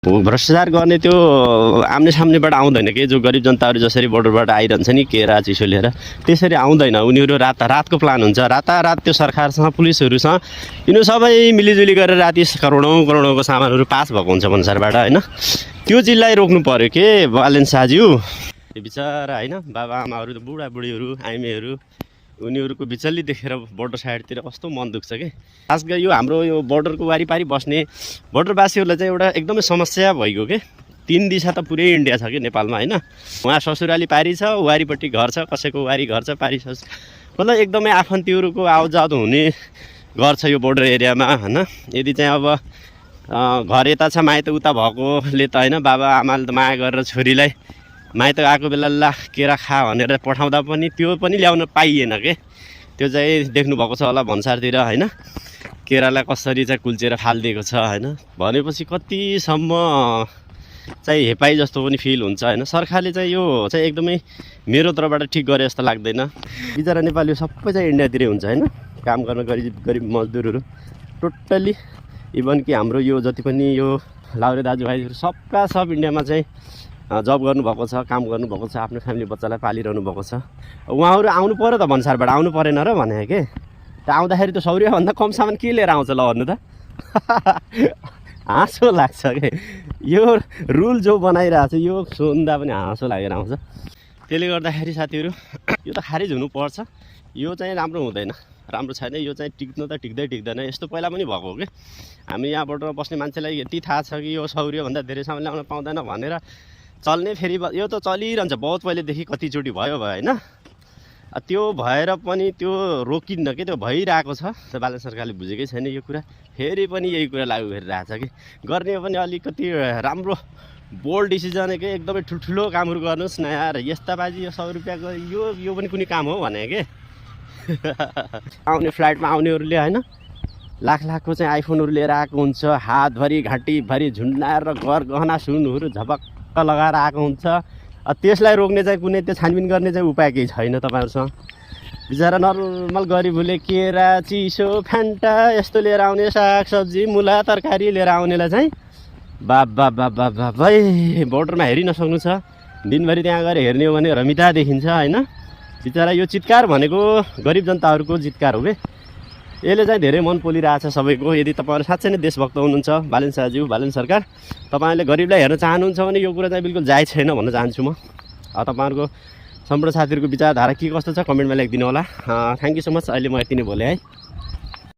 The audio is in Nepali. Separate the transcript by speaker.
Speaker 1: भ्रष्टाचार गर्ने त्यो आम्ने सामनेबाट आउँदैन कि जो गरिब जनताहरू जसरी बोर्डरबाट आइरहन्छ नि केरा चिसो लिएर त्यसरी आउँदैन। उनीहरू रातको प्लान हुन्छ, रातारात त्यो सरकारसँग पुलिसहरूसँग यिनीहरू सबै मिलिजुली गरेर राति करोडौँको सामानहरू पास भएको हुन्छ भन्सारबाट होइन। त्यो चिजलाई रोक्नु पर्यो के बालेन साज्यू। त्यो बिचरा होइन बाबाआमाहरू बुढाबुढीहरू आइमेहरू उनीहरूको बिचल्ली देखेर बोर्डर साइडतिर कस्तो मन दुख्छ कि। खास गरी यो हाम्रो यो बोर्डरको वारिपारि बस्ने बोर्डरवासीहरूलाई चाहिँ एउटा एकदमै समस्या भइगयो कि। 3 दिशा त पुरै इन्डिया छ कि नेपालमा होइन। उहाँ ससुराली पारी छ, वारिपट्टि घर छ, कसैको वारी घर छ, पारी मतलब एकदमै आफन्तीहरूको आवतजावत हुने घर छ यो बोर्डर एरियामा होइन। यदि चाहिँ अब घर यता छ माइत उता भएकोले त होइन बाबा आमाले त माया गरेर छोरीलाई माइत आएको बेला ला केरा खा भनेर पठाउँदा पनि त्यो पनि ल्याउन पाइएन के। त्यो चाहिँ देख्नुभएको छ होला भन्सारतिर होइन। केरालाई कसरी चाहिँ कुल्चेर फालिदिएको छ होइन। भनेपछि कतिसम्म चाहिँ हेपाई जस्तो पनि फिल हुन्छ होइन। सरकारले चाहिँ यो चाहिँ एकदमै मेरो तर्फबाट ठिक गरे जस्तो लाग्दैन। बिचरा नेपाली सबै चाहिँ इन्डियातिरै हुन्छ होइन। काम गर्न गरिब मजदुरहरू टोटल्ली इभन कि हाम्रो यो जति पनि यो लाउरे दाजुभाइहरू सबका सब इन्डियामा चाहिँ जब गर्नुभएको छ, काम गर्नुभएको छ, आफ्नो फ्यामिली बच्चालाई पालिरहनु भएको छ। उहाँहरू आउनु पऱ्यो त भन्सारबाट आउनु परेन र भने के। त आउँदाखेरि त सौर्यभन्दा कम सामान के लिएर आउँछ ल भन्नु त। हाँसो लाग्छ के। यो रुल जो बनाइरहेको छ यो सुन्दा पनि हाँसो लागेर आउँछ। त्यसले गर्दाखेरि साथीहरू यो त खारिज हुनुपर्छ। यो चाहिँ राम्रो हुँदैन, राम्रो छैन। यो चाहिँ टिक्नु त टिक्दैन। यस्तो पहिला पनि भएको हो कि। हामी यहाँबाट बस्ने मान्छेलाई यति थाहा छ कि यो सौर्यभन्दा धेरै सामान ल्याउन पाउँदैन भनेर चल्ने फेरि यो त चलिरहन्छ बहुत पहिलेदेखि कतिचोटि भयो होइन। त्यो भएर पनि त्यो रोकिन्न कि त्यो भइरहेको छ। त्यो बालन सरकारले बुझेकै छैन यो कुरा। फेरि पनि यही कुरा लागु गरिरहेछ कि। गर्ने पनि अलिकति राम्रो बोल्ड डिसिजन कि एकदमै ठुल्ठुलो कामहरू गर्नुहोस् न यार। यस्ता बाजी यो 100 रुपियाँको यो पनि कुनै काम हो भने के। आउने फ्लाइटमा आउनेहरूले होइन लाखको चाहिँ आइफोनहरू लिएर आएको हुन्छ। हातभरि घाँटीभरि झुन्डाएर घर गहना सुनहरू झपक्क लगाएर आएको हुन्छ। त्यसलाई रोक्ने चाहिँ कुनै त्यो छानबिन गर्ने चाहिँ उपाय केही छैन तपाईँहरूसँग। बिचरा नर्मल गरिबहरूले केरा चिसो फ्यान्टा यस्तो लिएर आउने, सागसब्जी मुला तरकारी लिएर आउनेलाई चाहिँ भाइ बोर्डरमा हेरि नसक्नु छ। दिनभरि त्यहाँ गएर हेर्ने हो भने रमिता देखिन्छ होइन। बिचरा यो चितकार भनेको गरिब जनताहरूको चितकार हो कि। यसले चाहिँ धेरै मन पोलिरहेछ सबैको। यदि तपाईँहरू साँच्चै नै देशभक्त हुनुहुन्छ बालेन साज्यू बालेन सरकार, तपाईँहरूले गरिबलाई हेर्न चाहनुहुन्छ भने यो कुरा चाहिँ बिल्कुल जायज छैन भन्न चाहन्छु म। तपाईँहरूको सम्पूर्ण साथीहरूको विचारधारा के कस्तो छ कमेन्टमा लेखिदिनु होला। Thank you so much. अहिले म यति नै बोलेँ है।